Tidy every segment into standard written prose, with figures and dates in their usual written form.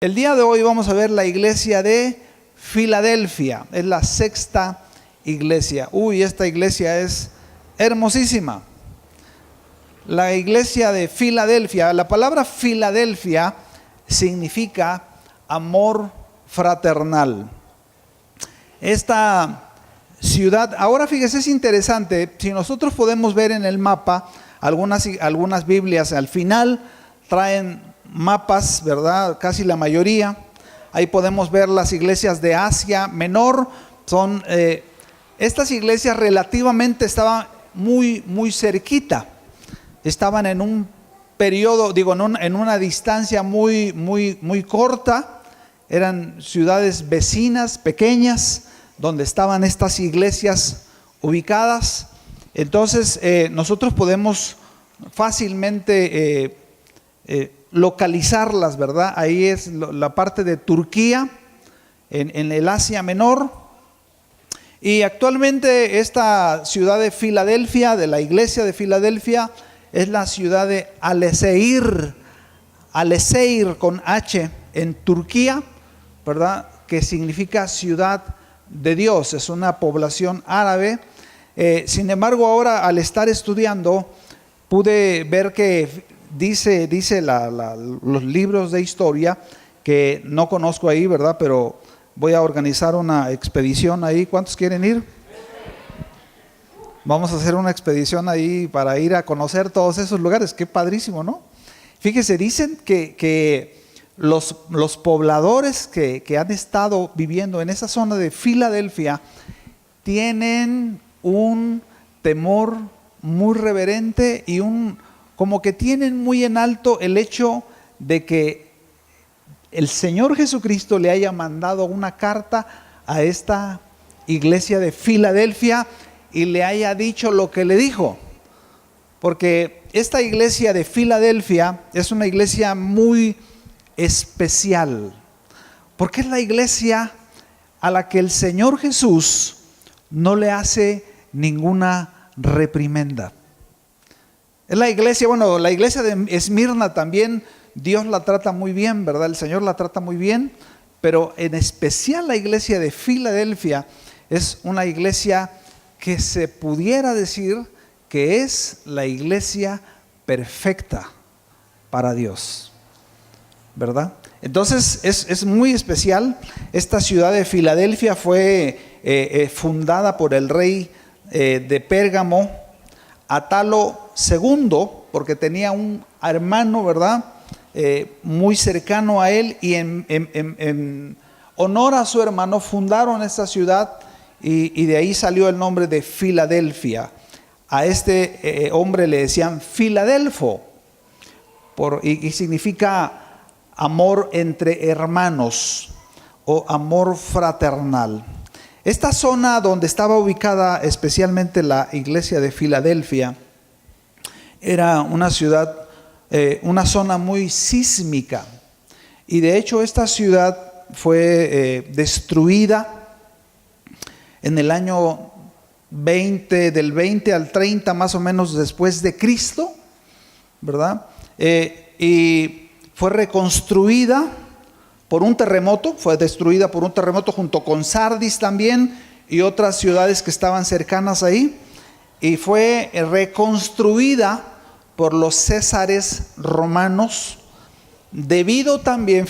El día de hoy vamos a ver la iglesia de Filadelfia. Es la sexta iglesia. Esta iglesia es hermosísima. La iglesia de Filadelfia. La palabra Filadelfia significa amor fraternal. Esta ciudad, ahora fíjese, es interesante. Si nosotros podemos ver en el mapa, algunas Biblias al final traen mapas, ¿verdad? Casi la mayoría. Ahí podemos ver las iglesias de Asia Menor. Estas iglesias relativamente estaban muy cerquita. Estaban en un periodo, en una distancia muy corta. Eran ciudades vecinas, pequeñas, donde estaban estas iglesias ubicadas. Entonces nosotros podemos fácilmente localizarlas, ¿verdad? Ahí es la parte de Turquía, en el Asia Menor. Y actualmente esta ciudad de Filadelfia, de la iglesia de Filadelfia, es la ciudad de Aleseir con H, en Turquía, ¿verdad? Que significa ciudad de Dios, es una población árabe. Sin embargo, ahora al estar estudiando, pude ver que dice los libros de historia, que no conozco ahí, ¿verdad? Pero voy a organizar una expedición ahí. ¿Cuántos quieren ir? Vamos a hacer una expedición ahí para ir a conocer todos esos lugares. Qué padrísimo, ¿no? Fíjese, dicen que los pobladores que han estado viviendo en esa zona de Filadelfia tienen un temor muy reverente y como que tienen muy en alto el hecho de que el Señor Jesucristo le haya mandado una carta a esta iglesia de Filadelfia y le haya dicho lo que le dijo. Porque esta iglesia de Filadelfia es una iglesia muy especial, porque es la iglesia a la que el Señor Jesús no le hace ninguna reprimenda. Es la iglesia, la iglesia de Esmirna también, Dios la trata muy bien, ¿verdad? El Señor la trata muy bien, pero en especial la iglesia de Filadelfia es una iglesia que se pudiera decir que es la iglesia perfecta para Dios, ¿verdad? Entonces es muy especial. Esta ciudad de Filadelfia fue fundada por el rey de Pérgamo, Atalo II, porque tenía un hermano, ¿verdad? Muy cercano a él, y en honor a su hermano fundaron esta ciudad, y de ahí salió el nombre de Filadelfia. A este hombre le decían Filadelfo, y significa amor entre hermanos o amor fraternal. Esta zona donde estaba ubicada especialmente la iglesia de Filadelfia era una ciudad, una zona muy sísmica, y de hecho esta ciudad fue destruida en el año 20, del 20 al 30 más o menos después de Cristo, ¿verdad? Y fue reconstruida por un terremoto, fue destruida por un terremoto junto con Sardis también y otras ciudades que estaban cercanas ahí, y fue reconstruida por los césares romanos, debido también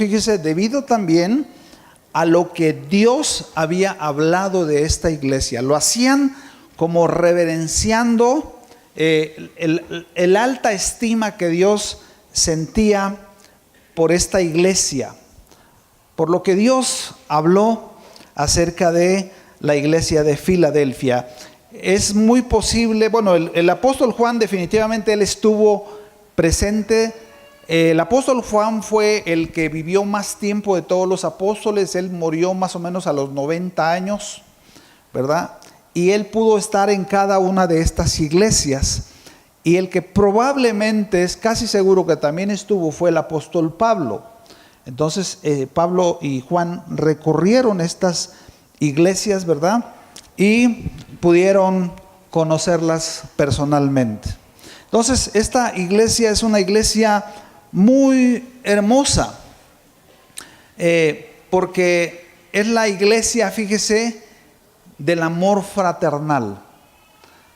a lo que Dios había hablado de esta iglesia. Lo hacían como reverenciando el alta estima que Dios sentía por esta iglesia, por lo que Dios habló acerca de la iglesia de Filadelfia. Es muy posible, el apóstol Juan definitivamente él estuvo presente. El apóstol Juan fue el que vivió más tiempo de todos los apóstoles. Él murió más o menos a los 90 años, ¿verdad? Y él pudo estar en cada una de estas iglesias. Y el que probablemente, es casi seguro que también estuvo, fue el apóstol Pablo. Entonces Pablo y Juan recorrieron estas iglesias, ¿verdad? Y pudieron conocerlas personalmente. Entonces esta iglesia es una iglesia muy hermosa. porque es la iglesia, fíjese, del amor fraternal.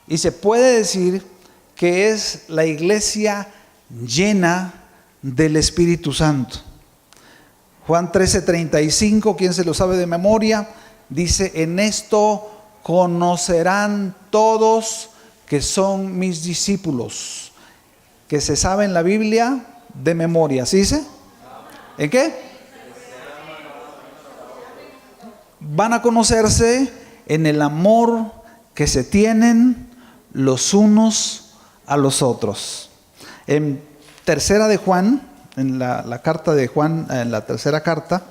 Y se puede decir que es la iglesia llena del Espíritu Santo. Juan 13:35, ¿quién se lo sabe de memoria? Dice: en esto conocerán todos que son mis discípulos. Que se sabe en la Biblia de memoria, ¿sí dice? ¿En qué? Van a conocerse en el amor que se tienen los unos a los otros. En tercera de Juan, en la carta de Juan, en la tercera carta,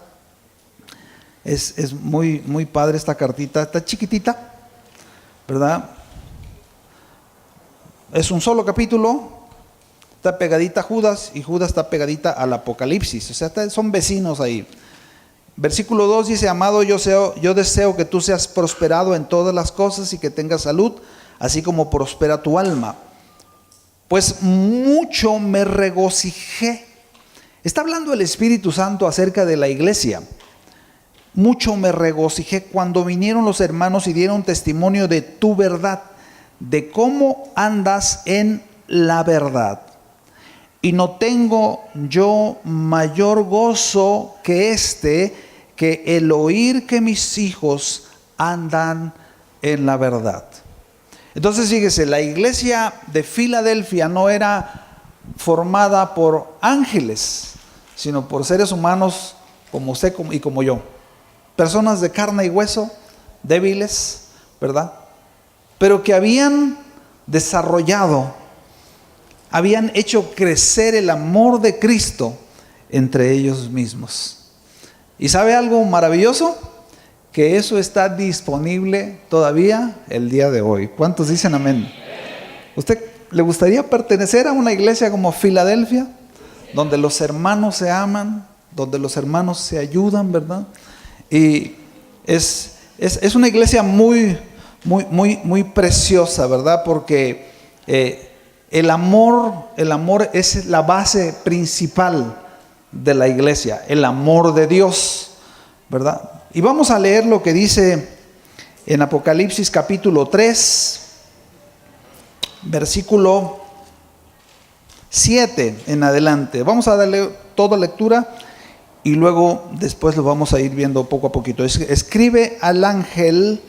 es muy, muy padre esta cartita, está chiquitita, ¿verdad? Es un solo capítulo, está pegadita a Judas y Judas está pegadita al Apocalipsis, o sea, son vecinos ahí. Versículo 2 dice: amado, yo deseo que tú seas prosperado en todas las cosas y que tengas salud, así como prospera tu alma. Pues mucho me regocijé. Está hablando el Espíritu Santo acerca de la iglesia. Mucho me regocijé cuando vinieron los hermanos y dieron testimonio de tu verdad, de cómo andas en la verdad. Y no tengo yo mayor gozo que que el oír que mis hijos andan en la verdad. Entonces fíjese, la iglesia de Filadelfia no era formada por ángeles, sino por seres humanos como usted y como yo. Personas de carne y hueso, débiles, ¿verdad? Pero que habían desarrollado, habían hecho crecer el amor de Cristo entre ellos mismos. ¿Y sabe algo maravilloso? Que eso está disponible todavía el día de hoy. ¿Cuántos dicen amén? ¿Usted le gustaría pertenecer a una iglesia como Filadelfia? Donde los hermanos se aman, donde los hermanos se ayudan, ¿verdad? Y es una iglesia muy preciosa, ¿verdad? Porque el amor es la base principal de la iglesia, el amor de Dios, ¿verdad? Y vamos a leer lo que dice en Apocalipsis capítulo 3, versículo 7 en adelante. Vamos a darle toda lectura y luego después lo vamos a ir viendo poco a poquito. Escribe al ángel.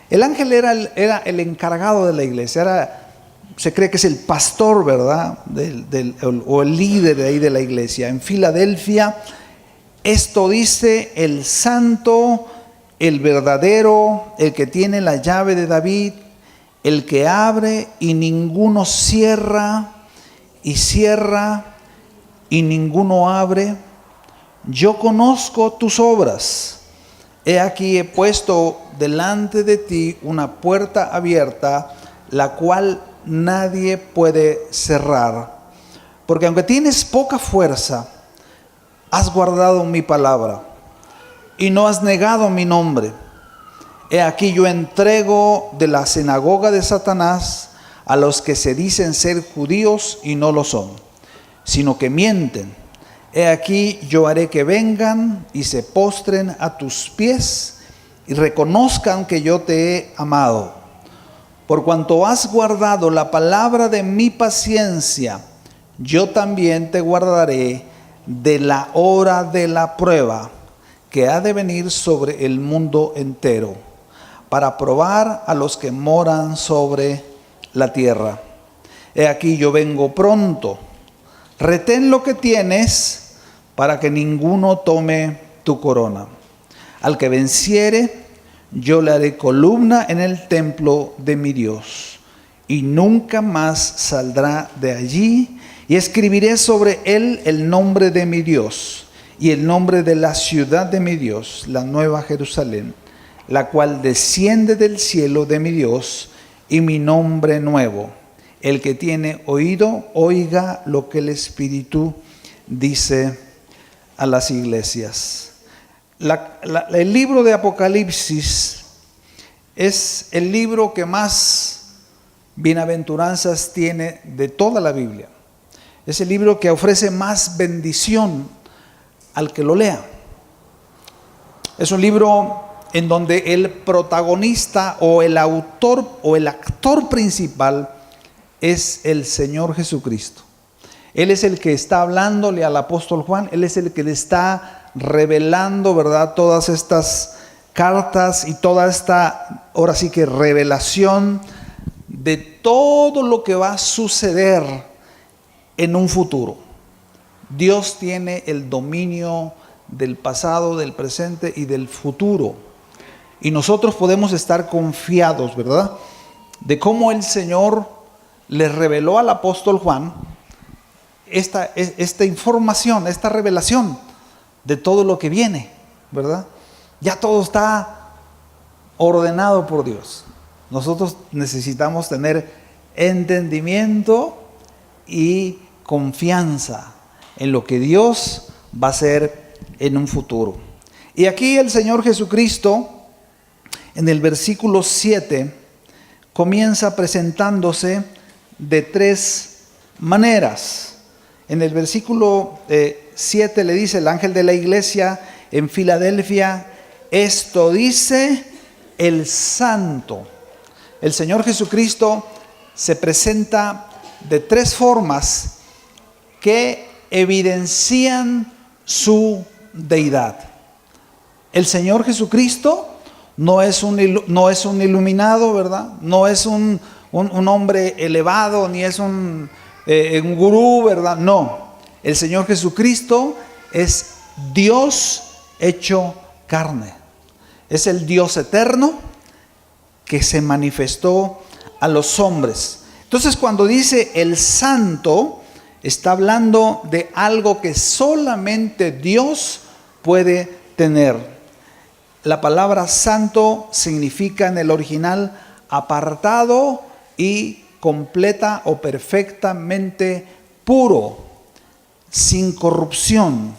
El ángel era el encargado de la iglesia, se cree que es el pastor, ¿verdad? O el líder de ahí de la iglesia. En Filadelfia, esto dice el santo, el verdadero, el que tiene la llave de David, el que abre y ninguno cierra, y cierra y ninguno abre. Yo conozco tus obras. He aquí he puesto delante de ti una puerta abierta, la cual nadie puede cerrar. Porque aunque tienes poca fuerza, has guardado mi palabra y no has negado mi nombre. He aquí yo entrego de la sinagoga de Satanás a los que se dicen ser judíos y no lo son, sino que mienten. He aquí yo haré que vengan y se postren a tus pies y reconozcan que yo te he amado. Por cuanto has guardado la palabra de mi paciencia, yo también te guardaré de la hora de la prueba que ha de venir sobre el mundo entero, para probar a los que moran sobre la tierra. He aquí yo vengo pronto. Retén lo que tienes para que ninguno tome tu corona. Al que venciere, yo le haré columna en el templo de mi Dios, y nunca más saldrá de allí, y escribiré sobre él el nombre de mi Dios, y el nombre de la ciudad de mi Dios, la nueva Jerusalén, la cual desciende del cielo de mi Dios, y mi nombre nuevo. El que tiene oído, oiga lo que el Espíritu dice a las iglesias. El libro de Apocalipsis es el libro que más bienaventuranzas tiene de toda la Biblia. Es el libro que ofrece más bendición al que lo lea. Es un libro en donde el protagonista o el autor o el actor principal es el Señor Jesucristo. Él es el que está hablándole al apóstol Juan, Él es el que le está revelando, ¿verdad?, todas estas cartas y toda esta, ahora sí que revelación de todo lo que va a suceder en un futuro. Dios tiene el dominio del pasado, del presente y del futuro. Y nosotros podemos estar confiados, ¿verdad?, de cómo el Señor le reveló al apóstol Juan esta información, esta revelación de todo lo que viene, ¿verdad? Ya todo está ordenado por Dios. Nosotros necesitamos tener entendimiento y confianza en lo que Dios va a hacer en un futuro. Y aquí el Señor Jesucristo, en el versículo 7, comienza presentándose de tres maneras. En el versículo 7 le dice el ángel de la iglesia en Filadelfia: esto dice el Santo. El Señor Jesucristo se presenta de tres formas que evidencian su deidad. El Señor Jesucristo no es un iluminado, ¿verdad? No es un hombre elevado, ni es un gurú, ¿verdad? No. El Señor Jesucristo es Dios hecho carne. Es el Dios eterno que se manifestó a los hombres. Entonces, cuando dice el Santo, está hablando de algo que solamente Dios puede tener. La palabra santo significa en el original apartado y completa o perfectamente puro, sin corrupción.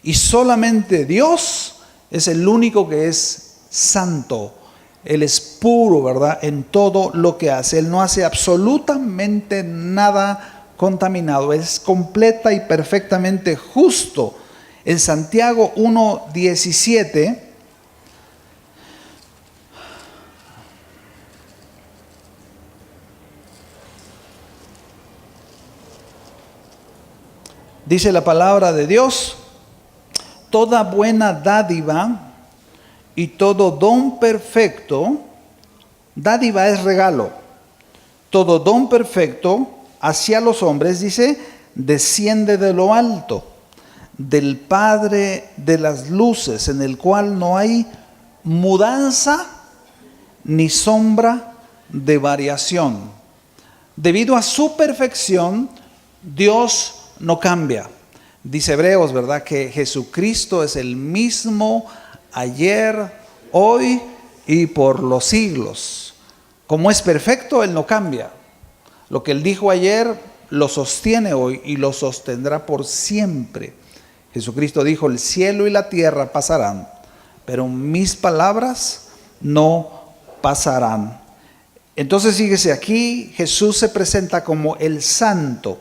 Y solamente Dios es el único que es santo. Él es puro, ¿verdad?, en todo lo que hace. Él no hace absolutamente nada contaminado. Es completa y perfectamente justo. En Santiago 1:17 dice la palabra de Dios: toda buena dádiva y todo don perfecto, dádiva es regalo, todo don perfecto hacia los hombres, dice, desciende de lo alto, del Padre de las luces, en el cual no hay mudanza ni sombra de variación. Debido a su perfección, Dios no cambia. Dice Hebreos, ¿verdad?, que Jesucristo es el mismo ayer, hoy y por los siglos. Como es perfecto, Él no cambia. Lo que Él dijo ayer lo sostiene hoy y lo sostendrá por siempre. Jesucristo dijo: el cielo y la tierra pasarán, pero mis palabras no pasarán. Entonces fíjese, aquí Jesús se presenta como el Santo.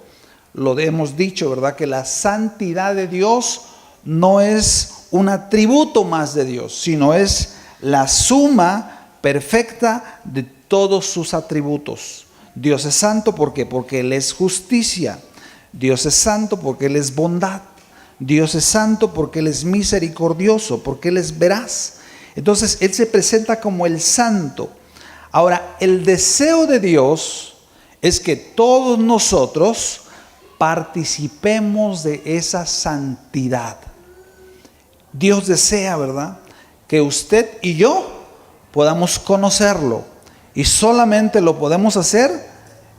Lo hemos dicho, ¿verdad?, que la santidad de Dios no es un atributo más de Dios, sino es la suma perfecta de todos sus atributos. Dios es santo, ¿por qué? Porque Él es justicia. Dios es santo porque Él es bondad. Dios es santo porque Él es misericordioso, porque Él es veraz. Entonces Él se presenta como el Santo. Ahora, el deseo de Dios es que todos nosotros participemos de esa santidad. Dios desea, ¿verdad?, que usted y yo podamos conocerlo. Y solamente lo podemos hacer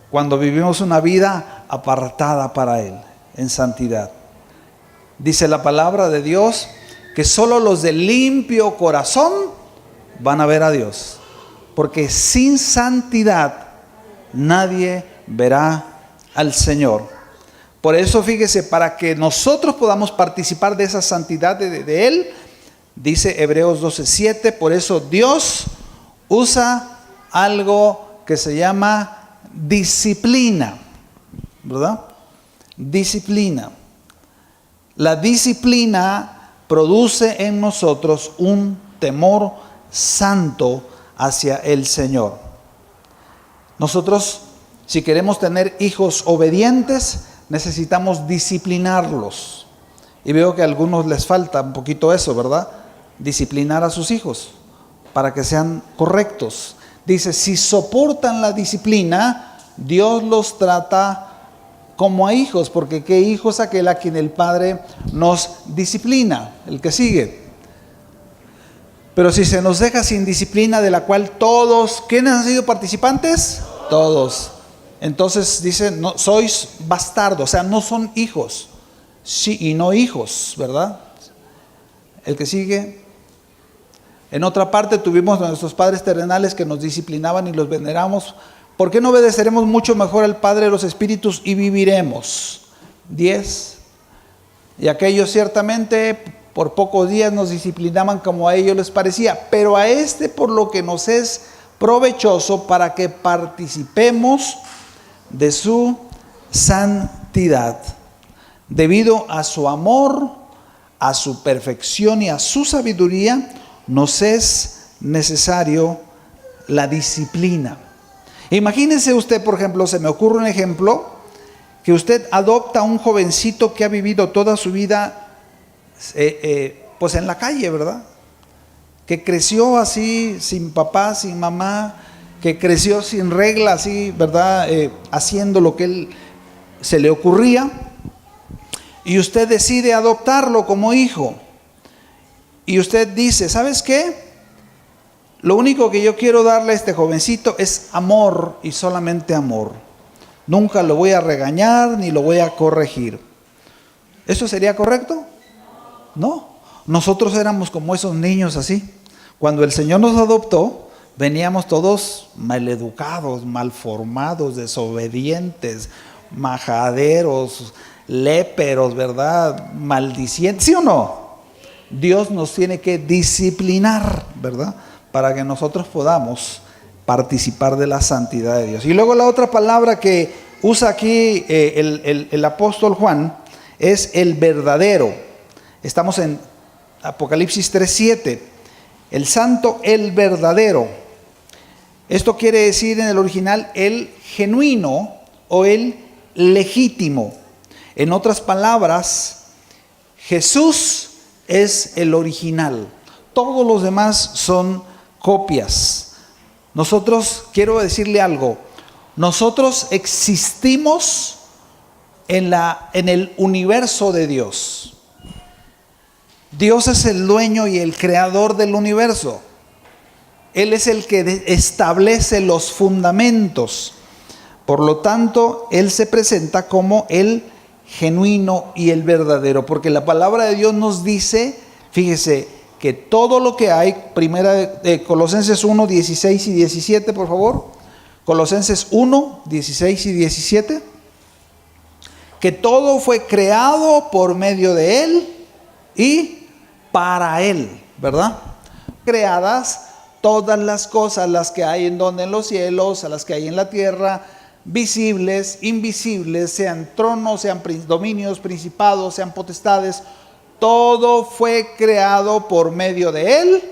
cuando vivimos una vida apartada para Él, en santidad. Dice la palabra de Dios que solo los de limpio corazón van a ver a Dios. Porque sin santidad nadie verá al Señor. Por eso fíjese, para que nosotros podamos participar de esa santidad de Él, dice Hebreos 12:7, por eso Dios usa algo que se llama disciplina, ¿verdad? Disciplina. La disciplina produce en nosotros un temor santo hacia el Señor. Nosotros, si queremos tener hijos obedientes, necesitamos disciplinarlos. Y veo que a algunos les falta un poquito eso, ¿verdad? Disciplinar a sus hijos para que sean correctos. Dice, si soportan la disciplina, Dios los trata como a hijos, porque ¿qué hijo es aquel a quien el Padre nos disciplina? El que sigue. Pero si se nos deja sin disciplina, de la cual todos, ¿quiénes han sido participantes? Todos. Entonces dice, no, sois bastardos, o sea, no son hijos, sí y no hijos, ¿verdad? El que sigue. En otra parte tuvimos a nuestros padres terrenales que nos disciplinaban y los veneramos. ¿Por qué no obedeceremos mucho mejor al Padre de los Espíritus y viviremos? 10. Y aquellos ciertamente por pocos días nos disciplinaban como a ellos les parecía, pero a este por lo que nos es provechoso para que participemos de su santidad. Debido a su amor, a su perfección y a su sabiduría, nos es necesario la disciplina. Imagínese usted, por ejemplo, se me ocurre un ejemplo, que usted adopta a un jovencito que ha vivido toda su vida pues en la calle, ¿verdad? Que creció así, sin papá, sin mamá, que creció sin regla, así, ¿verdad? Haciendo lo que él se le ocurría, y usted decide adoptarlo como hijo. Y usted dice, ¿sabes qué? Lo único que yo quiero darle a este jovencito es amor y solamente amor. Nunca lo voy a regañar ni lo voy a corregir. ¿Eso sería correcto? No. Nosotros éramos como esos niños así. Cuando el Señor nos adoptó, veníamos todos maleducados, malformados, desobedientes, majaderos, léperos, ¿verdad? Maldicientes, ¿sí o no? Dios nos tiene que disciplinar, ¿verdad? Para que nosotros podamos participar de la santidad de Dios. Y luego la otra palabra que usa aquí el apóstol Juan es el verdadero. Estamos en Apocalipsis 3:7. El santo, el verdadero. Esto quiere decir en el original el genuino o el legítimo. En otras palabras, Jesús es el original. Todos los demás son copias. Nosotros, quiero decirle algo, nosotros existimos en el universo de Dios. Dios es el dueño y el creador del universo. Él es el que establece los fundamentos. Por lo tanto, Él se presenta como el genuino y el verdadero, porque la palabra de Dios nos dice, fíjese, que todo lo que hay, primera de Colosenses 1, 16 y 17, por favor. Colosenses 1, 16 y 17. Que todo fue creado por medio de Él y para Él, ¿verdad? Creadas todas las cosas, las que hay en los cielos, a las que hay en la tierra, visibles, invisibles, sean tronos, sean dominios, principados, sean potestades. Todo fue creado por medio de Él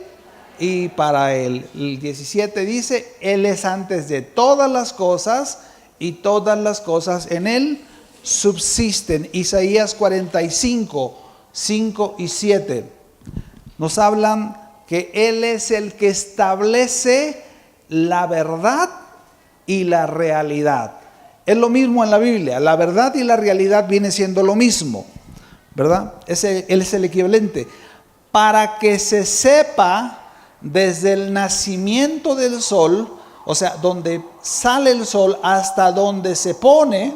y para Él. El 17 dice, Él es antes de todas las cosas y todas las cosas en Él subsisten. Isaías 45, 5 y 7 nos hablan que Él es el que establece la verdad y la realidad. Es lo mismo en la Biblia, la verdad y la realidad viene siendo lo mismo, ¿verdad? Él es el equivalente. Para que se sepa desde el nacimiento del sol, o sea, donde sale el sol hasta donde se pone,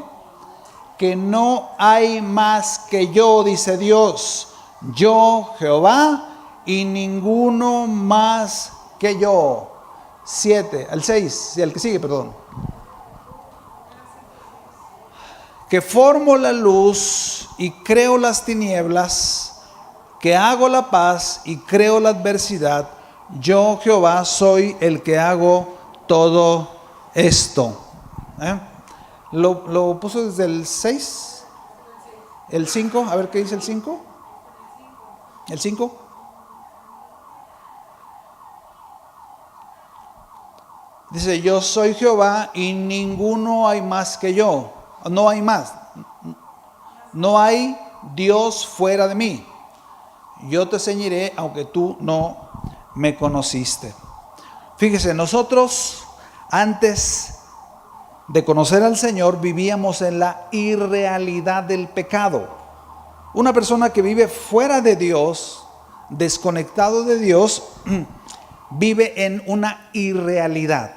que no hay más que yo, dice Dios, yo Jehová y ninguno más que yo. 7, al 6, el que sigue, perdón. Que formo la luz y creo las tinieblas, que hago la paz y creo la adversidad, yo Jehová soy el que hago todo esto. ¿Lo puso desde el 6? ¿El 5? A ver qué dice el 5. El 5. Dice, yo soy Jehová y ninguno hay más que yo. No hay más. No hay Dios fuera de mí. Yo te ceñiré aunque tú no me conociste. Fíjese, nosotros antes de conocer al Señor vivíamos en la irrealidad del pecado. Una persona que vive fuera de Dios, desconectado de Dios, vive en una irrealidad.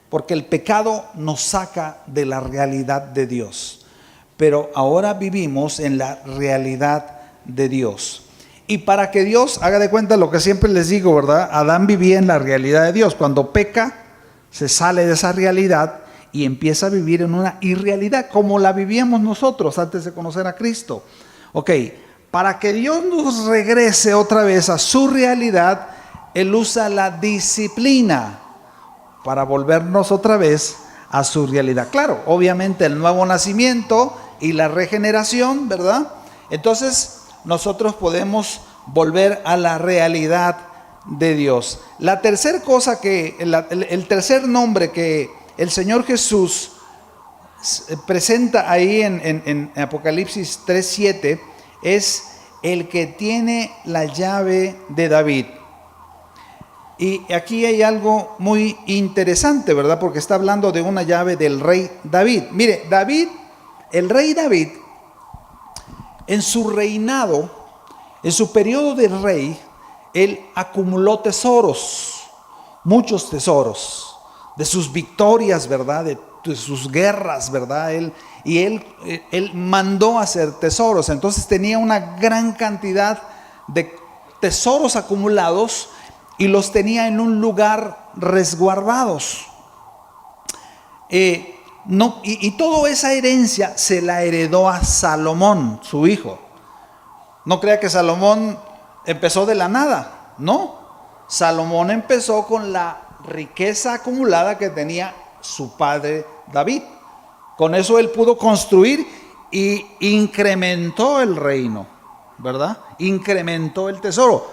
Porque el pecado nos saca de la realidad de Dios. Pero ahora vivimos en la realidad de Dios. Y para que Dios haga de cuenta lo que siempre les digo, ¿verdad? Adán vivía en la realidad de Dios. Cuando peca, se sale de esa realidad y empieza a vivir en una irrealidad, como la vivíamos nosotros antes de conocer a Cristo. Ok, para que Dios nos regrese otra vez a su realidad, Él usa la disciplina para volvernos otra vez a su realidad. Claro, obviamente el nuevo nacimiento y la regeneración, ¿verdad? Entonces nosotros podemos volver a la realidad de Dios. La tercera cosa el tercer nombre que el Señor Jesús presenta ahí en Apocalipsis 3:7 es el que tiene la llave de David. Y aquí hay algo muy interesante, ¿verdad? Porque está hablando de una llave del rey David. Mire, el rey David, en su reinado, en su periodo de rey, él acumuló tesoros, muchos tesoros, de sus victorias, ¿verdad? De sus guerras, ¿verdad? Él mandó a hacer tesoros. Entonces tenía una gran cantidad de tesoros acumulados y los tenía en un lugar resguardados. Y toda esa herencia se la heredó a Salomón, su hijo. No crea que Salomón empezó de la nada, no. Salomón empezó con la riqueza acumulada que tenía su padre David. Con eso él pudo construir y incrementó el reino, ¿verdad? Incrementó el tesoro.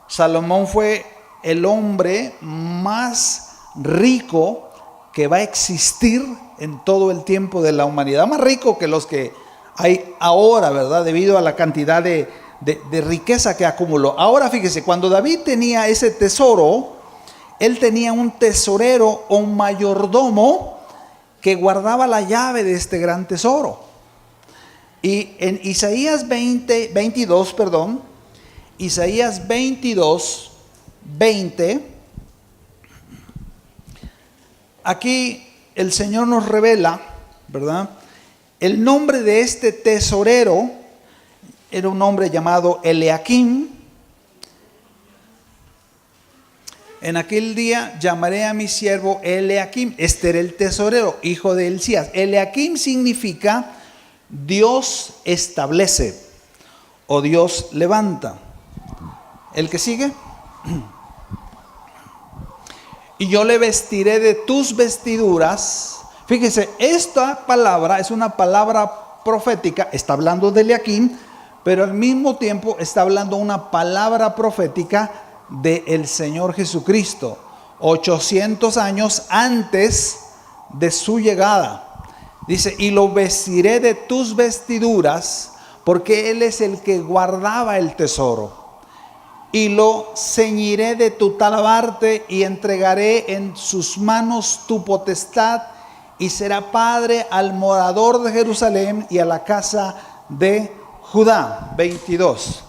Salomón fue el hombre más rico que va a existir en todo el tiempo de la humanidad, más rico que los que hay ahora, ¿verdad? Debido a la cantidad de riqueza que acumuló. Ahora fíjese, cuando David tenía ese tesoro, él tenía un tesorero o un mayordomo que guardaba la llave de este gran tesoro. Y en Isaías 22:20, aquí el Señor nos revela, ¿verdad? El nombre de este tesorero era un hombre llamado Eliaquim. En aquel día llamaré a mi siervo Eliaquim. Este era el tesorero, hijo de Hilcías. Eliaquim significa Dios establece o Dios levanta. ¿El que sigue? Y yo le vestiré de tus vestiduras. Fíjese, esta palabra es una palabra profética. Está hablando de Eliaquim, pero al mismo tiempo está hablando una palabra profética del Señor Jesucristo, 800 años antes de su llegada. Dice, y lo vestiré de tus vestiduras, porque Él es el que guardaba el tesoro. Y lo ceñiré de tu talabarte y entregaré en sus manos tu potestad, y será padre al morador de Jerusalén y a la casa de Judá. 22.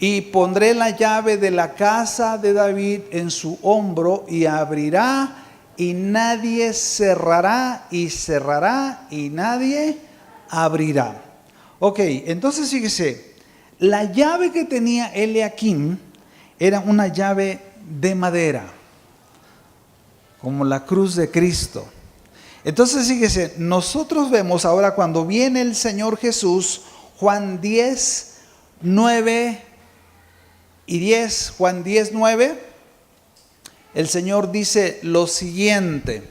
Y pondré la llave de la casa de David en su hombro, y abrirá y nadie cerrará, y cerrará y nadie abrirá. Ok, entonces fíjese, la llave que tenía Eliaquim era una llave de madera, como la cruz de Cristo. Entonces fíjese, nosotros vemos ahora cuando viene el Señor Jesús, Juan 10:9 y 10, Juan 10:9, el Señor dice lo siguiente: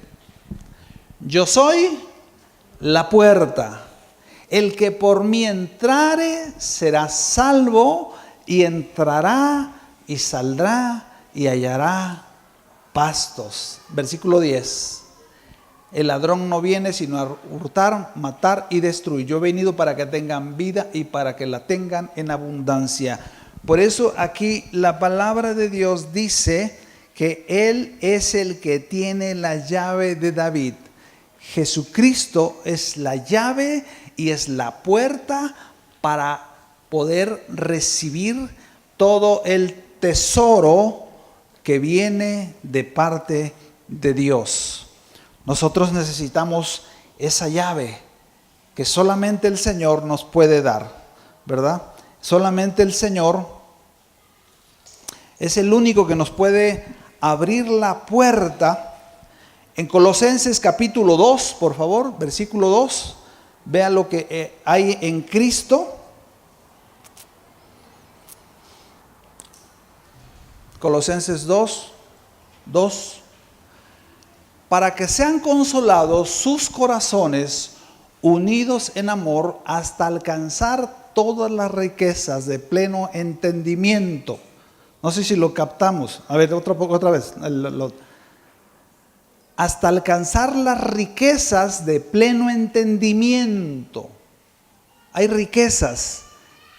yo soy la puerta. El que por mí entrare será salvo, y entrará y saldrá y hallará pastos. Versículo 10. El ladrón no viene sino a hurtar, matar y destruir. Yo he venido para que tengan vida y para que la tengan en abundancia. Por eso aquí la palabra de Dios dice que Él es el que tiene la llave de David. Jesucristo es la llave y es la puerta para poder recibir todo el tesoro que viene de parte de Dios. Nosotros necesitamos esa llave que solamente el Señor nos puede dar, ¿verdad? Solamente el Señor es el único que nos puede abrir la puerta. En Colosenses capítulo 2, por favor, versículo 2, vea lo que hay en Cristo. Colosenses 2, para que sean consolados sus corazones, unidos en amor, hasta alcanzar todas las riquezas de pleno entendimiento. No sé si lo captamos. A ver, otra vez. Hasta alcanzar las riquezas de pleno entendimiento. Hay riquezas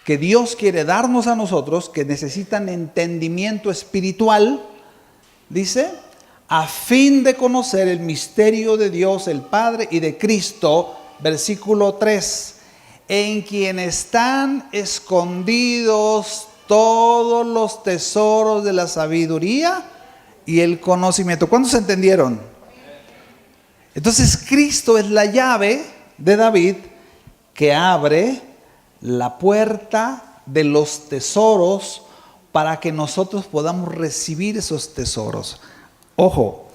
que Dios quiere darnos a nosotros, que necesitan entendimiento espiritual, dice, a fin de conocer el misterio de Dios el Padre y de Cristo, versículo 3, en quien están escondidos todos los tesoros de la sabiduría y el conocimiento. ¿Cuántos entendieron? Entonces Cristo es la llave de David que abre la puerta de los tesoros para que nosotros podamos recibir esos tesoros. Ojo,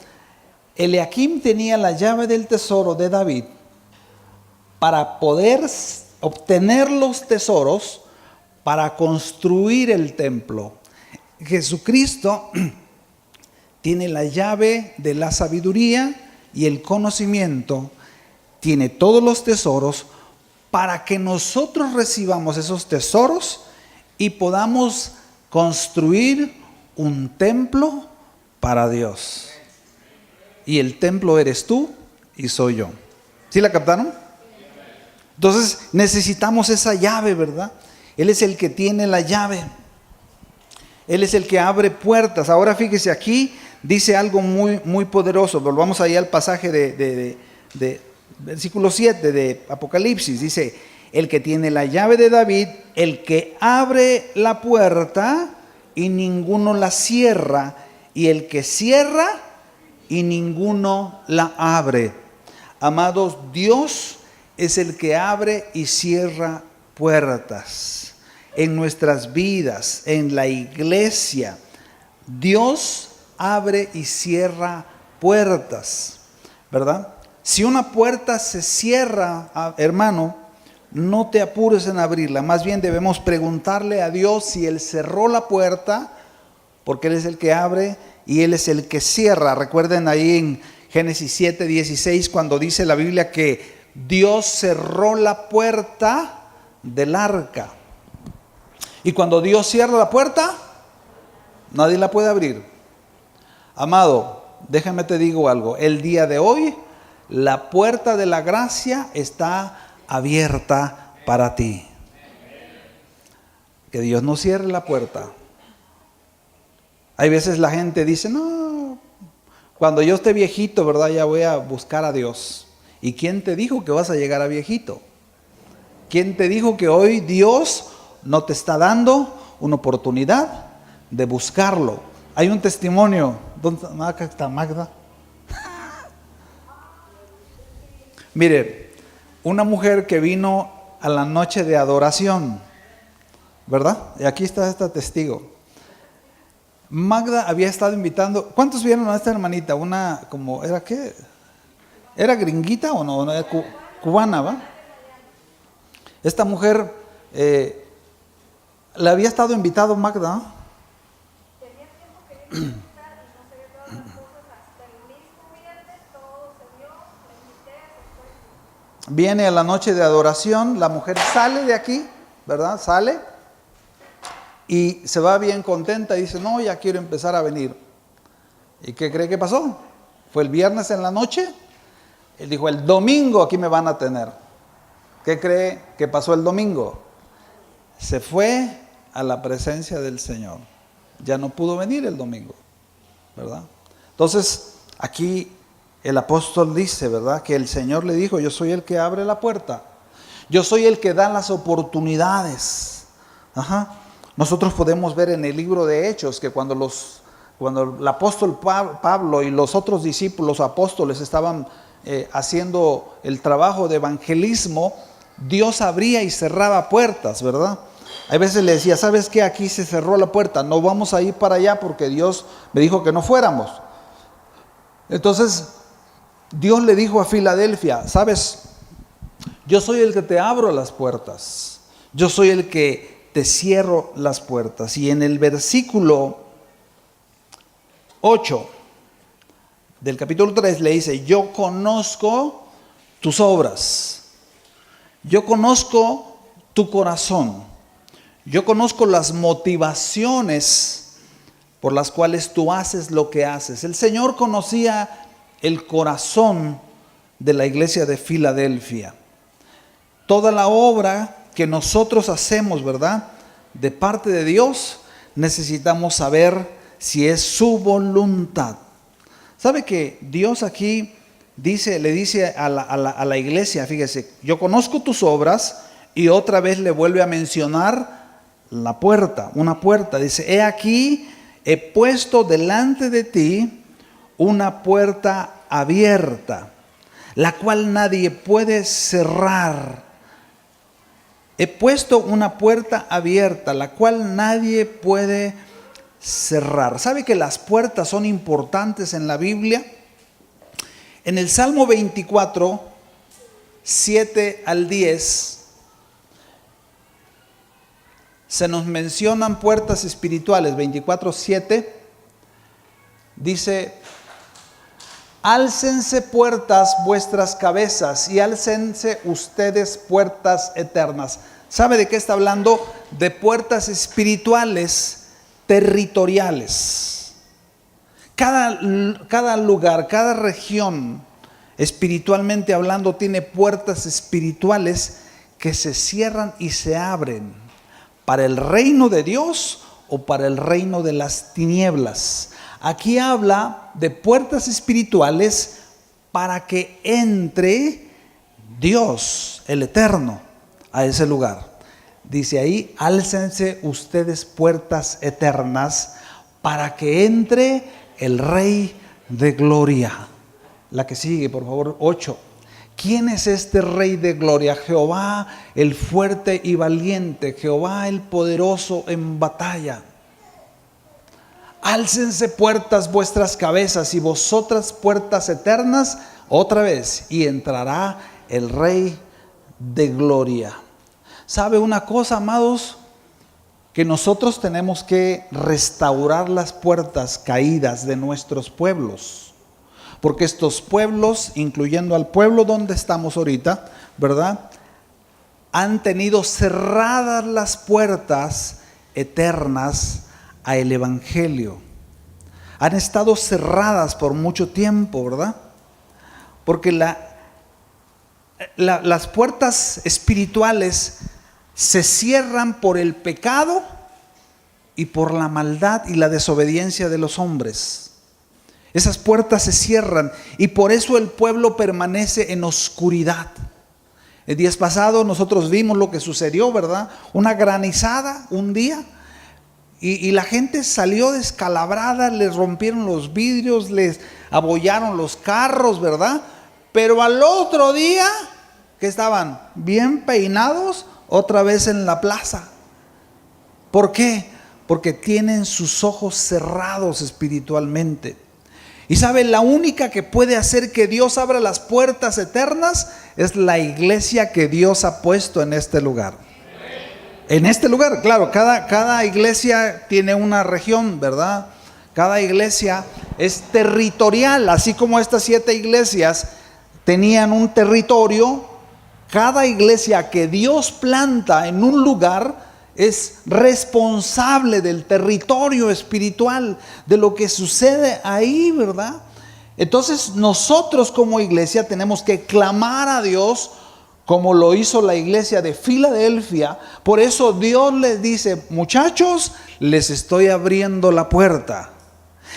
Eliaquim tenía la llave del tesoro de David para poder obtener los tesoros para construir el templo. Jesucristo tiene la llave de la sabiduría y el conocimiento, tiene todos los tesoros para que nosotros recibamos esos tesoros y podamos construir un templo para Dios. Y el templo eres tú y soy yo. ¿Sí la captaron? Entonces necesitamos esa llave, ¿verdad? Él es el que tiene la llave. Él es el que abre puertas. Ahora fíjese, aquí dice algo muy, muy poderoso. Volvamos ahí al pasaje de versículo 7 de Apocalipsis. Dice, el que tiene la llave de David, el que abre la puerta y ninguno la cierra, y el que cierra y ninguno la abre. Amados, Dios es el que abre y cierra puertas en nuestras vidas, en la iglesia. Dios abre y cierra puertas, ¿verdad? Si una puerta se cierra, hermano, no te apures en abrirla. Más bien debemos preguntarle a Dios si Él cerró la puerta, porque Él es el que abre y Él es el que cierra. Recuerden ahí en Génesis 7:16 cuando dice la Biblia que Dios cerró la puerta del arca. Y cuando Dios cierra la puerta, nadie la puede abrir. Amado, déjame te digo algo. El día de hoy, la puerta de la gracia está abierta para ti. Que Dios no cierre la puerta. Hay veces la gente dice, no, cuando yo esté viejito, ¿verdad? Ya voy a buscar a Dios. ¿Y quién te dijo que vas a llegar a viejito? ¿Quién te dijo que hoy Dios no te está dando una oportunidad de buscarlo? Hay un testimonio. ¿Dónde está Magda? Mire, una mujer que vino a la noche de adoración, ¿verdad? Y aquí está esta testigo. Magda había estado invitando. ¿Cuántos vieron a esta hermanita? Una, como, ¿era qué? ¿Era gringuita o no? Era cubana, ¿va? Esta mujer le había estado invitado Magda. Tenía tiempo que ir a visitar y no se había todas las cosas hasta el mismo viernes, todo se dio, la invité, viene a la noche de adoración, la mujer sale de aquí, ¿verdad? Sale y se va bien contenta y dice, no, ya quiero empezar a venir. ¿Y qué cree que pasó? Fue el viernes en la noche, él dijo, el domingo aquí me van a tener. ¿Qué cree que pasó el domingo? Se fue a la presencia del Señor. Ya no pudo venir el domingo, ¿verdad? Entonces, aquí el apóstol dice, ¿verdad? Que el Señor le dijo, yo soy el que abre la puerta. Yo soy el que da las oportunidades. Ajá. Nosotros podemos ver en el libro de Hechos que cuando el apóstol Pablo y los otros discípulos apóstoles estaban haciendo el trabajo de evangelismo, Dios abría y cerraba puertas, ¿verdad? A veces le decía, ¿sabes qué? Aquí se cerró la puerta, no vamos a ir para allá porque Dios me dijo que no fuéramos. Entonces, Dios le dijo a Filadelfia, ¿sabes? Yo soy el que te abro las puertas. Yo soy el que te cierro las puertas. Y en el versículo 8 del capítulo 3 le dice, yo conozco tus obras. Yo conozco tu corazón. Yo conozco las motivaciones por las cuales tú haces lo que haces. El Señor conocía el corazón de la iglesia de Filadelfia. Toda la obra que nosotros hacemos, ¿verdad? De parte de Dios, necesitamos saber si es su voluntad. ¿Sabe que Dios aquí le dice a la iglesia, fíjese, yo conozco tus obras, y otra vez le vuelve a mencionar la puerta, una puerta. Dice, he aquí, he puesto delante de ti una puerta abierta, la cual nadie puede cerrar. He puesto una puerta abierta, la cual nadie puede cerrar. ¿Sabe que las puertas son importantes en la Biblia? En el Salmo 24, 7 al 10, se nos mencionan puertas espirituales. 24, 7 dice, álcense puertas vuestras cabezas y álcense ustedes puertas eternas. ¿Sabe de qué está hablando? De puertas espirituales territoriales. Cada lugar, cada región, espiritualmente hablando, tiene puertas espirituales que se cierran y se abren para el reino de Dios o para el reino de las tinieblas. Aquí habla de puertas espirituales para que entre Dios, el Eterno, a ese lugar. Dice ahí, álcense ustedes puertas eternas para que entre el Rey de Gloria. La que sigue, por favor, 8. ¿Quién es este Rey de Gloria? Jehová el fuerte y valiente, Jehová el poderoso en batalla. Álcense puertas vuestras cabezas y vosotras puertas eternas, otra vez, y entrará el Rey de Gloria. ¿Sabe una cosa, amados? Que nosotros tenemos que restaurar las puertas caídas de nuestros pueblos. Porque estos pueblos, incluyendo al pueblo donde estamos ahorita, ¿verdad? Han tenido cerradas las puertas eternas al Evangelio. Han estado cerradas por mucho tiempo, ¿verdad? Porque las puertas espirituales se cierran por el pecado y por la maldad y la desobediencia de los hombres. Esas puertas se cierran y por eso el pueblo permanece en oscuridad. El día pasado nosotros vimos lo que sucedió, ¿verdad? Una granizada un día y la gente salió descalabrada, les rompieron los vidrios, les abollaron los carros, ¿verdad? Pero al otro día, que estaban bien peinados, otra vez en la plaza. ¿Por qué? Porque tienen sus ojos cerrados espiritualmente. Y sabe, la única que puede hacer que Dios abra las puertas eternas es la iglesia que Dios ha puesto en este lugar. En este lugar, claro, cada iglesia tiene una región, ¿verdad? Cada iglesia es territorial, así como estas 7 iglesias tenían un territorio, Cada iglesia que Dios planta en un lugar es responsable del territorio espiritual, de lo que sucede ahí, ¿verdad? Entonces nosotros como iglesia tenemos que clamar a Dios como lo hizo la iglesia de Filadelfia. Por eso Dios les dice: muchachos, les estoy abriendo la puerta.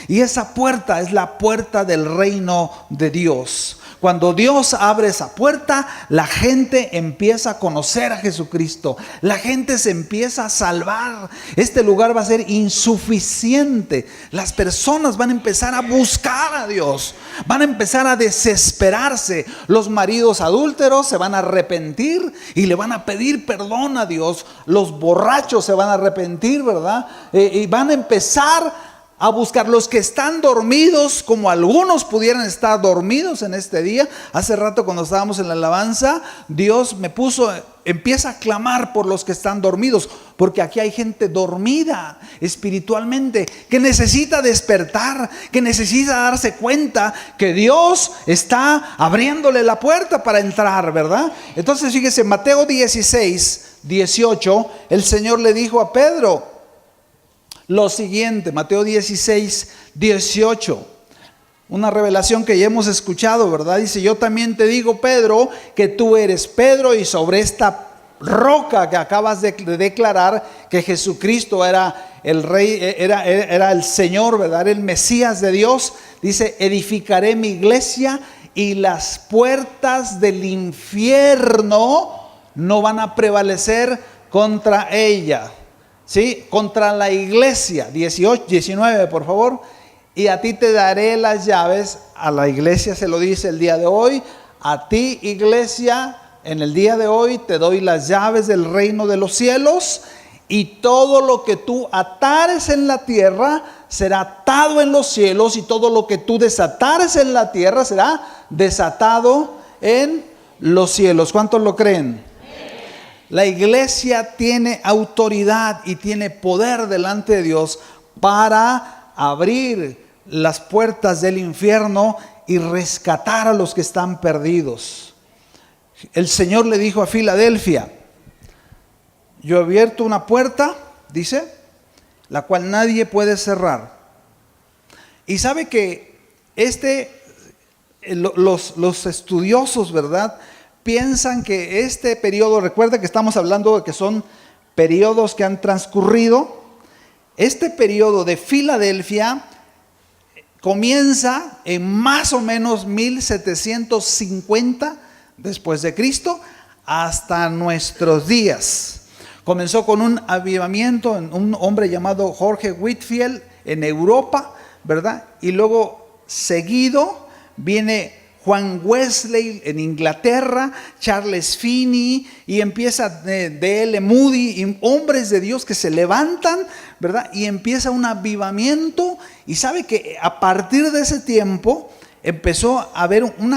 Y esa puerta es la puerta del reino de Dios. Cuando Dios abre esa puerta, la gente empieza a conocer a Jesucristo. La gente se empieza a salvar. Este lugar va a ser insuficiente. Las personas van a empezar a buscar a Dios. Van a empezar a desesperarse. Los maridos adúlteros se van a arrepentir y le van a pedir perdón a Dios. Los borrachos se van a arrepentir, ¿verdad? Y van a empezar a buscar. Los que están dormidos, como algunos pudieran estar dormidos en este día. Hace rato cuando estábamos en la alabanza, Dios me puso, empieza a clamar por los que están dormidos, porque aquí hay gente dormida espiritualmente, que necesita despertar, que necesita darse cuenta que Dios está abriéndole la puerta para entrar, ¿verdad? Entonces fíjese, Mateo 16, 18, el Señor le dijo a Pedro lo siguiente, Mateo 16, 18, una revelación que ya hemos escuchado, ¿verdad? Dice: yo también te digo, Pedro, que tú eres Pedro, y sobre esta roca que acabas de declarar que Jesucristo era el Rey, era el Señor, ¿verdad? Era el Mesías de Dios. Dice: edificaré mi iglesia y las puertas del infierno no van a prevalecer contra ella. ¿Sí? Contra la iglesia. 19, por favor. Y a ti te daré las llaves. A la iglesia se lo dice el día de hoy. A ti, iglesia, en el día de hoy te doy las llaves del reino de los cielos. Y todo lo que tú atares en la tierra será atado en los cielos. Y todo lo que tú desatares en la tierra será desatado en los cielos. ¿Cuántos lo creen? La iglesia tiene autoridad y tiene poder delante de Dios para abrir las puertas del infierno y rescatar a los que están perdidos. El Señor le dijo a Filadelfia: yo he abierto una puerta, dice, la cual nadie puede cerrar. Y sabe que los estudiosos, ¿verdad?, piensan que este periodo, recuerda que estamos hablando de que son periodos que han transcurrido. Este periodo de Filadelfia comienza en más o menos 1750 después de Cristo hasta nuestros días. Comenzó con un avivamiento en un hombre llamado Jorge Whitefield en Europa, ¿verdad? Y luego seguido viene Juan Wesley en Inglaterra, Charles Finney, y empieza D.L. Moody, y hombres de Dios que se levantan, ¿verdad? Y empieza un avivamiento. Y sabe que a partir de ese tiempo empezó a haber un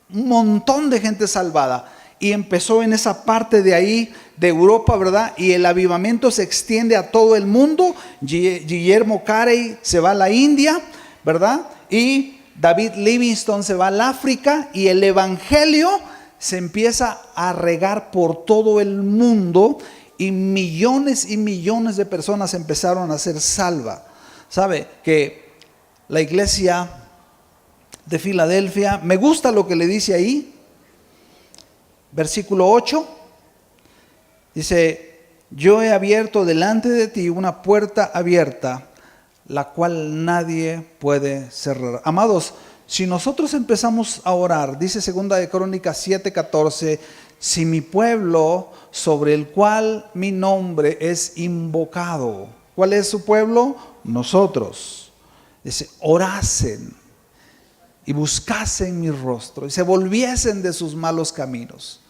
montón de gente salvada. Y empezó en esa parte de ahí, de Europa, ¿verdad? Y el avivamiento se extiende a todo el mundo. Guillermo Carey se va a la India, ¿verdad? Y David Livingstone se va al África, y el evangelio se empieza a regar por todo el mundo, y millones de personas empezaron a ser salvas. ¿Sabe que la iglesia de Filadelfia, me gusta lo que le dice ahí, versículo 8, dice: yo he abierto delante de ti una puerta abierta, la cual nadie puede cerrar. Amados, si nosotros empezamos a orar, dice 2 de Crónicas 7:14, si mi pueblo sobre el cual mi nombre es invocado. ¿Cuál es su pueblo? Nosotros. Dice: orasen y buscasen mi rostro y se volviesen de sus malos caminos,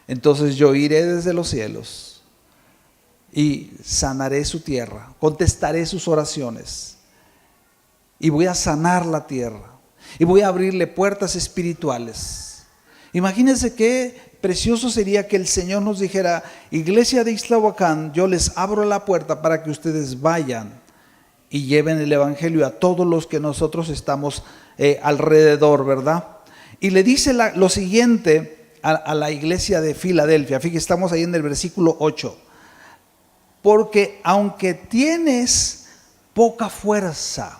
entonces yo iré desde los cielos y sanaré su tierra, contestaré sus oraciones, y voy a sanar la tierra, y voy a abrirle puertas espirituales. Imagínense qué precioso sería que el Señor nos dijera: iglesia de Ixtlahuacán, yo les abro la puerta para que ustedes vayan y lleven el evangelio a todos los que nosotros estamos alrededor, ¿verdad? Y le dice lo siguiente a la iglesia de Filadelfia. Fíjate, estamos ahí en el versículo 8. Porque aunque tienes poca fuerza,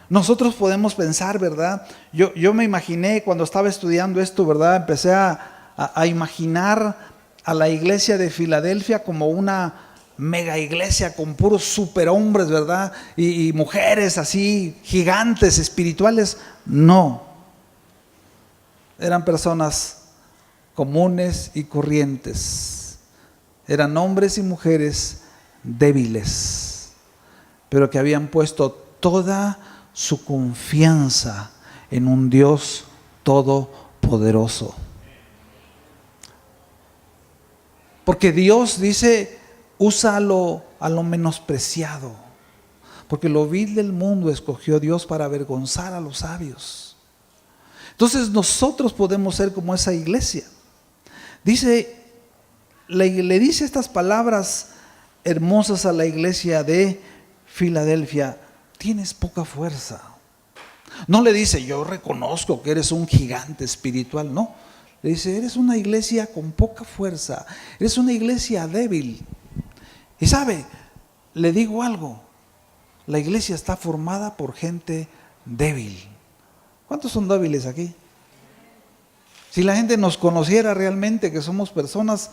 nosotros podemos pensar, ¿verdad? Yo me imaginé cuando estaba estudiando esto, ¿verdad? Empecé a imaginar a la iglesia de Filadelfia como una mega iglesia con puros superhombres, ¿verdad? Y mujeres así, gigantes espirituales. No. Eran personas comunes y corrientes. Eran hombres y mujeres débiles, pero que habían puesto toda su confianza en un Dios todopoderoso. Porque Dios dice, úsalo a lo menospreciado, porque lo vil del mundo escogió Dios para avergonzar a los sabios. Entonces nosotros podemos ser como esa iglesia. Le dice estas palabras hermosas a la iglesia de Filadelfia: tienes poca fuerza. No le dice, yo reconozco que eres un gigante espiritual, no. Le dice, eres una iglesia con poca fuerza, eres una iglesia débil. Y sabe, le digo algo, la iglesia está formada por gente débil. ¿Cuántos son débiles aquí? Si la gente nos conociera realmente que somos personas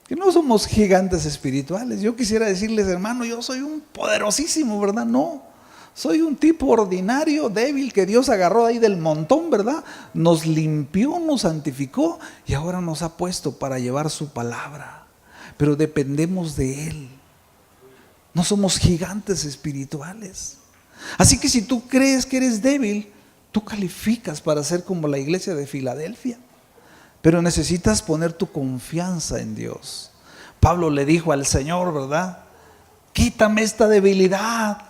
que no somos gigantes espirituales, yo quisiera decirles, hermano, yo soy un poderosísimo, ¿verdad? No. Soy un tipo ordinario, débil, que Dios agarró ahí del montón, ¿verdad? Nos limpió, nos santificó y ahora nos ha puesto para llevar su palabra. Pero dependemos de Él. No somos gigantes espirituales. Así que si tú crees que eres débil, tú calificas para ser como la iglesia de Filadelfia. Pero necesitas poner tu confianza en Dios. Pablo le dijo al Señor, ¿verdad? Quítame esta debilidad.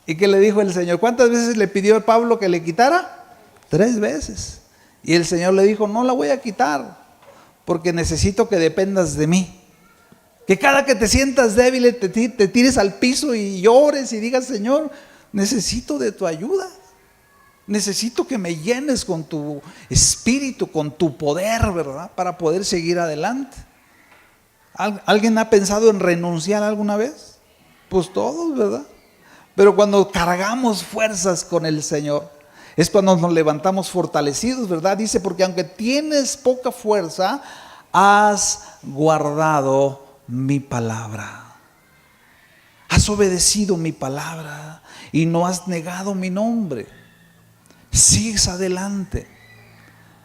¿Y qué le dijo el Señor? ¿Cuántas veces le pidió a Pablo que le quitara? 3 veces. Y el Señor le dijo, no la voy a quitar, porque necesito que dependas de mí. Que cada que te sientas débil te tires al piso y llores y digas, Señor, necesito de tu ayuda. Necesito que me llenes con tu espíritu, con tu poder, ¿verdad? Para poder seguir adelante. ¿Alguien ha pensado en renunciar alguna vez? Pues todos, ¿verdad? Pero cuando cargamos fuerzas con el Señor, es cuando nos levantamos fortalecidos, ¿verdad? Dice, porque aunque tienes poca fuerza, has guardado mi palabra. Has obedecido mi palabra y no has negado mi nombre. Sigues adelante.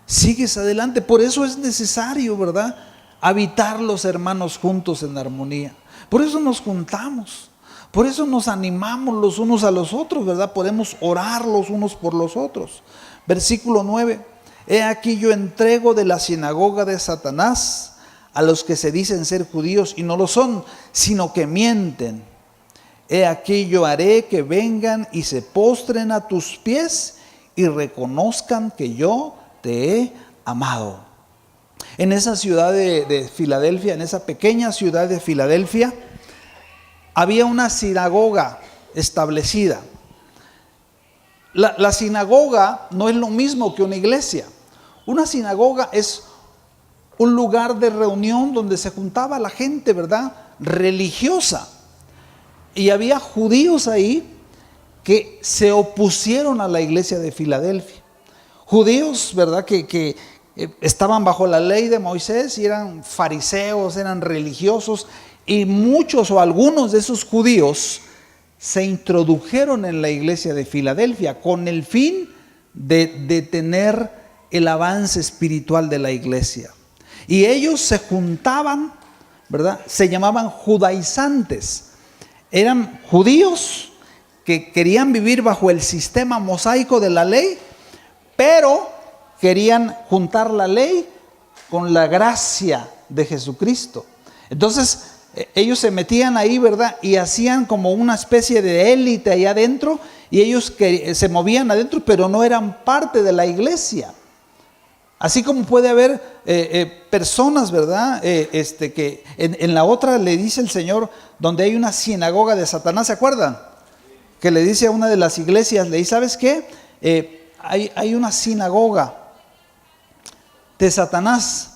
Sigues adelante. Por eso es necesario, ¿verdad? Habitar los hermanos juntos en armonía. Por eso nos juntamos. Por eso nos animamos los unos a los otros, ¿verdad? Podemos orar los unos por los otros. Versículo 9. He aquí yo entrego de la sinagoga de Satanás a los que se dicen ser judíos y no lo son, sino que mienten. He aquí yo haré que vengan y se postren a tus pies y reconozcan que yo te he amado. En esa ciudad de Filadelfia, en esa pequeña ciudad de Filadelfia, había una sinagoga establecida. La sinagoga no es lo mismo que una iglesia. Una sinagoga es un lugar de reunión donde se juntaba la gente, ¿verdad? Religiosa. Y había judíos ahí que se opusieron a la iglesia de Filadelfia. Judíos, ¿verdad? Que estaban bajo la ley de Moisés y eran fariseos, eran religiosos. Y muchos o algunos de esos judíos se introdujeron en la iglesia de Filadelfia con el fin de detener el avance espiritual de la iglesia. Y ellos se juntaban, ¿verdad? Se llamaban judaizantes. Eran judíos que querían vivir bajo el sistema mosaico de la ley, pero querían juntar la ley con la gracia de Jesucristo. Entonces, ellos se metían ahí, ¿verdad? Y hacían como una especie de élite ahí adentro, y ellos que se movían adentro, pero no eran parte de la iglesia. Así como puede haber personas, ¿verdad? Que en la otra le dice el Señor, donde hay una sinagoga de Satanás, ¿se acuerdan? Que le dice a una de las iglesias, le dice, ¿sabes qué? Hay una sinagoga de Satanás.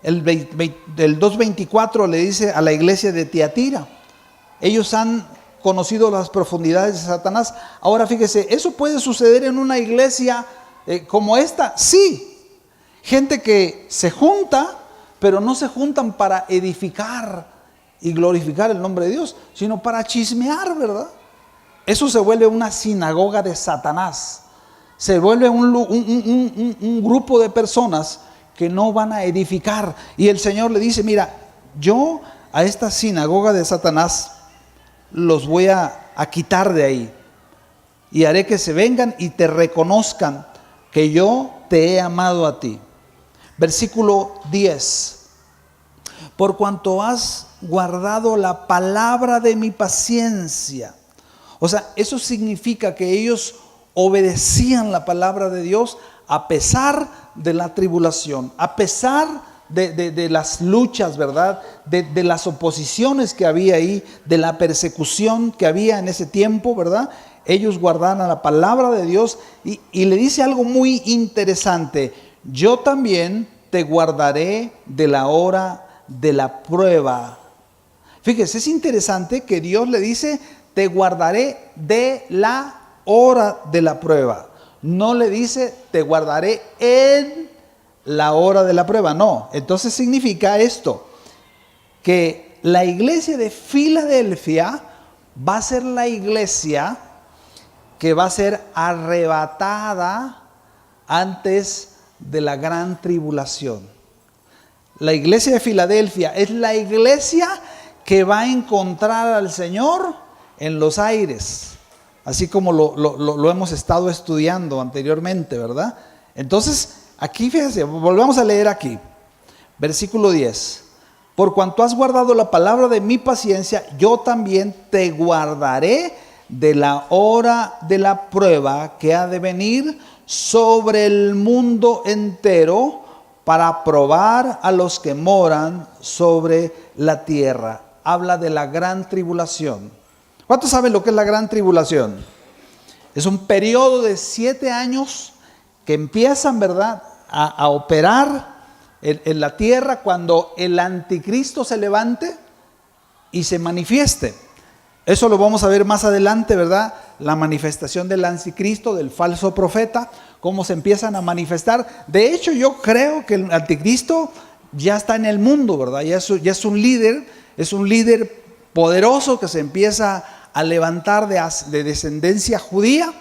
El 2:24 le dice a la iglesia de Tiatira, ellos han conocido las profundidades de Satanás. Ahora fíjese, ¿eso puede suceder en una iglesia como esta? Sí, gente que se junta, pero no se juntan para edificar y glorificar el nombre de Dios, sino para chismear, ¿verdad? Eso se vuelve una sinagoga de Satanás. Se vuelve un grupo de personas que no van a edificar. Y el Señor le dice, mira, yo a esta sinagoga de Satanás los voy a quitar de ahí. Y haré que se vengan y te reconozcan que yo te he amado a ti. Versículo 10. Por cuanto has guardado la palabra de mi paciencia. O sea, eso significa que ellos obedecían la palabra de Dios a pesar de la tribulación, a pesar de las luchas, ¿verdad? De las oposiciones que había ahí, de la persecución que había en ese tiempo, ¿verdad? Ellos guardaban la palabra de Dios y le dice algo muy interesante. Yo también te guardaré de la hora de la prueba. Fíjese, es interesante que Dios le dice, te guardaré de la hora de la prueba. No le dice, te guardaré en la hora de la prueba. No, entonces significa esto, que la iglesia de Filadelfia va a ser la iglesia que va a ser arrebatada antes de la gran tribulación. La iglesia de Filadelfia es la iglesia que va a encontrar al Señor en los aires, así como lo hemos estado estudiando anteriormente, ¿verdad? Entonces, aquí fíjense, volvamos a leer aquí, versículo 10. Por cuanto has guardado la palabra de mi paciencia, yo también te guardaré de la hora de la prueba que ha de venir sobre el mundo entero para probar a los que moran sobre la tierra. Habla de la gran tribulación. ¿Cuántos saben lo que es la gran tribulación? Es un periodo de 7 años que empiezan, ¿verdad?, a operar en la tierra cuando el anticristo se levante y se manifieste. Eso lo vamos a ver más adelante, ¿verdad? La manifestación del anticristo, del falso profeta, cómo se empiezan a manifestar. De hecho, yo creo que el anticristo ya está en el mundo, ¿verdad? Ya es un líder poderoso que se empieza a levantar de descendencia judía,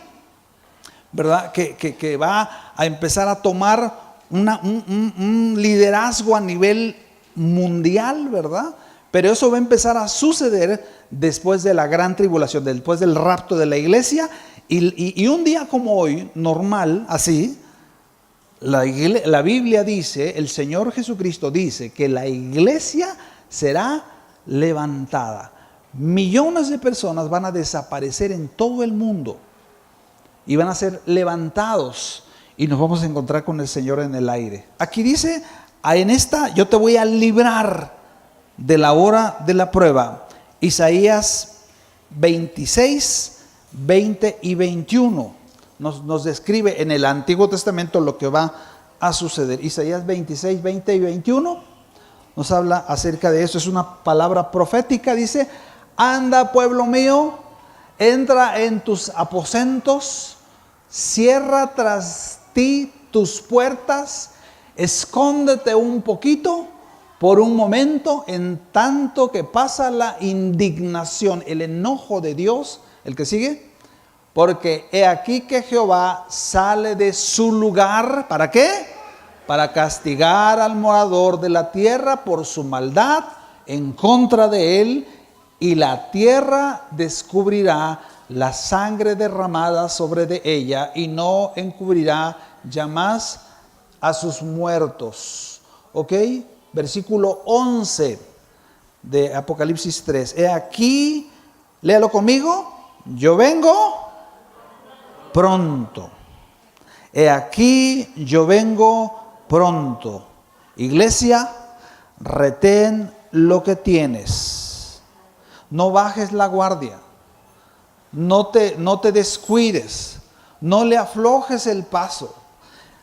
¿verdad? Que va a empezar a tomar un liderazgo a nivel mundial, ¿verdad? Pero eso va a empezar a suceder después de la gran tribulación, después del rapto de la iglesia. Y un día como hoy, normal, así, la Biblia dice, el Señor Jesucristo dice que la iglesia será levantada. Millones de personas van a desaparecer en todo el mundo y van a ser levantados y nos vamos a encontrar con el Señor en el aire. Aquí dice, en esta yo te voy a librar de la hora de la prueba. Isaías 26, 20 y 21 nos describe en el Antiguo Testamento lo que va a suceder. Isaías 26, 20 y 21 nos habla acerca de eso. Es una palabra profética. Dice, anda, pueblo mío, entra en tus aposentos, cierra tras ti tus puertas, escóndete un poquito por un momento, en tanto que pasa la indignación, el enojo de Dios. El que sigue, porque he aquí que Jehová sale de su lugar, ¿para qué? Para castigar al morador de la tierra por su maldad en contra de él, y la tierra descubrirá la sangre derramada sobre de ella, y no encubrirá ya más a sus muertos. ¿Ok? Versículo 11 de Apocalipsis 3. He aquí, léalo conmigo, yo vengo pronto. He aquí, yo vengo pronto. Iglesia, retén lo que tienes. No bajes la guardia. No te descuides. No le aflojes el paso.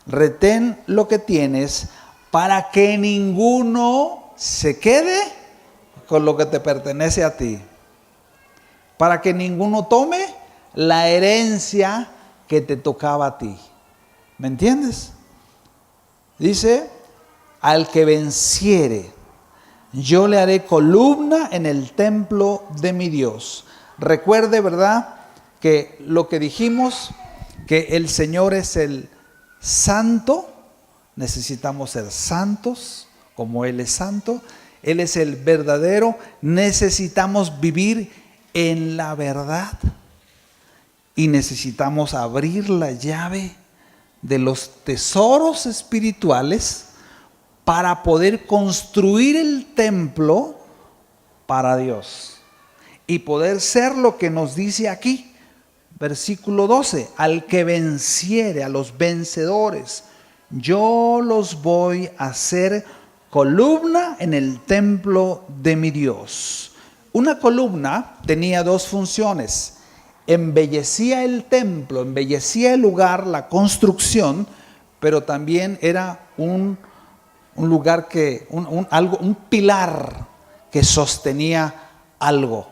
retén lo que tienes para que ninguno se quede con lo que te pertenece a ti. Para que ninguno tome la herencia que te tocaba a ti. ¿Me entiendes? Dice, al que venciere, yo le haré columna en el templo de mi Dios. Recuerde, ¿verdad?, que lo que dijimos, que el Señor es el santo. Necesitamos ser santos como Él es santo. Él es el verdadero. Necesitamos vivir en la verdad. Y necesitamos abrir la llave de los tesoros espirituales para poder construir el templo para Dios. Y poder ser lo que nos dice aquí, versículo 12, al que venciere, a los vencedores, yo los voy a hacer columna en el templo de mi Dios. Una columna tenía dos funciones: embellecía el templo, embellecía el lugar, la construcción, pero también era un lugar que, un pilar que sostenía algo,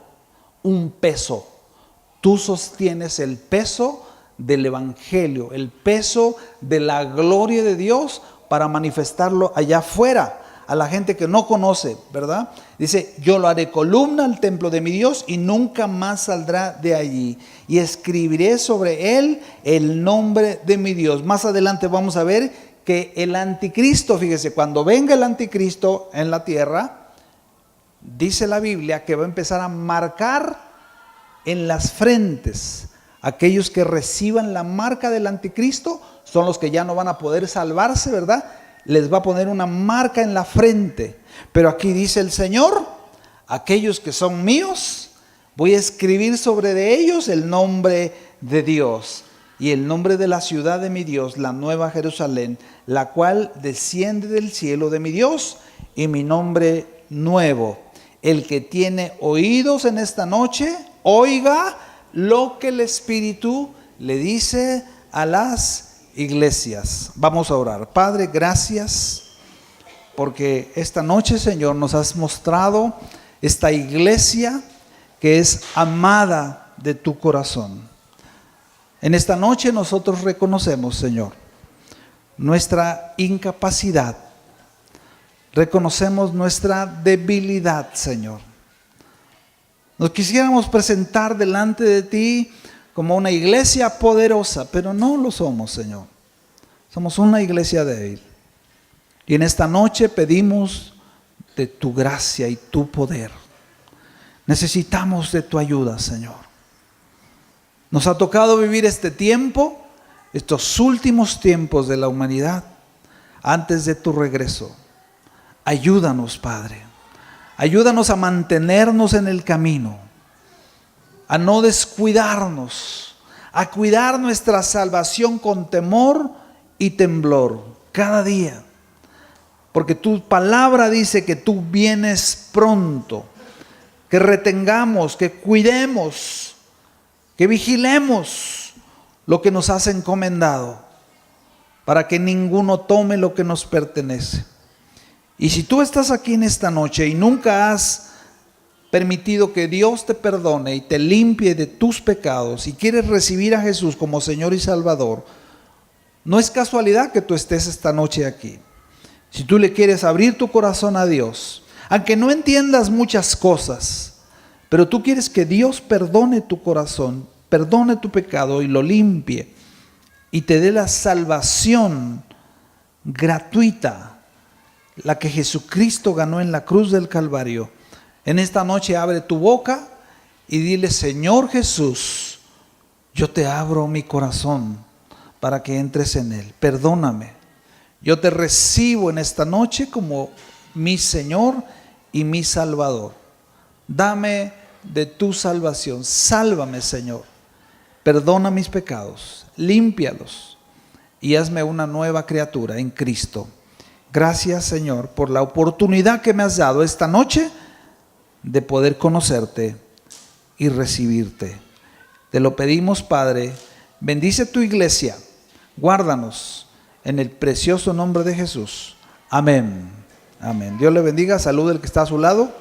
un peso. Tú sostienes el peso del evangelio, el peso de la gloria de Dios para manifestarlo allá afuera, a la gente que no conoce, ¿verdad? Dice, yo lo haré columna al templo de mi Dios y nunca más saldrá de allí. Y escribiré sobre él el nombre de mi Dios. Más adelante vamos a ver que el anticristo, fíjese, cuando venga el anticristo en la tierra, dice la Biblia que va a empezar a marcar en las frentes. Aquellos que reciban la marca del anticristo son los que ya no van a poder salvarse, ¿verdad? Les va a poner una marca en la frente. Pero aquí dice el Señor, aquellos que son míos, voy a escribir sobre de ellos el nombre de Dios y el nombre de la ciudad de mi Dios, la nueva Jerusalén, la cual desciende del cielo de mi Dios, y mi nombre nuevo. El que tiene oídos en esta noche, oiga lo que el Espíritu le dice a las iglesias. Vamos a orar. Padre, gracias porque esta noche, Señor, nos has mostrado esta iglesia que es amada de tu corazón. En esta noche nosotros reconocemos, Señor, nuestra incapacidad. Reconocemos nuestra debilidad, Señor. Nos quisiéramos presentar delante de ti como una iglesia poderosa, pero no lo somos, Señor. Somos una iglesia débil. Y en esta noche pedimos de tu gracia y tu poder. Necesitamos de tu ayuda, Señor. Nos ha tocado vivir este tiempo, estos últimos tiempos de la humanidad, antes de tu regreso. Ayúdanos, Padre. Ayúdanos a mantenernos en el camino, a no descuidarnos, a cuidar nuestra salvación con temor y temblor cada día. Porque tu palabra dice que tú vienes pronto, que retengamos, que cuidemos, que vigilemos lo que nos has encomendado, para que ninguno tome lo que nos pertenece. Y si tú estás aquí en esta noche y nunca has permitido que Dios te perdone y te limpie de tus pecados y quieres recibir a Jesús como Señor y Salvador, no es casualidad que tú estés esta noche aquí. Si tú le quieres abrir tu corazón a Dios, aunque no entiendas muchas cosas, pero tú quieres que Dios perdone tu corazón, perdone tu pecado y lo limpie y te dé la salvación gratuita, la que Jesucristo ganó en la cruz del Calvario. En esta noche abre tu boca y dile: Señor Jesús, yo te abro mi corazón para que entres en él. Perdóname. Yo te recibo en esta noche como mi Señor y mi Salvador. Dame de tu salvación. Sálvame, Señor. Perdona mis pecados. Límpialos y hazme una nueva criatura en Cristo. Gracias, Señor, por la oportunidad que me has dado esta noche de poder conocerte y recibirte. Te lo pedimos, Padre. Bendice tu iglesia. Guárdanos en el precioso nombre de Jesús. Amén. Amén. Dios le bendiga. Salude el que está a su lado.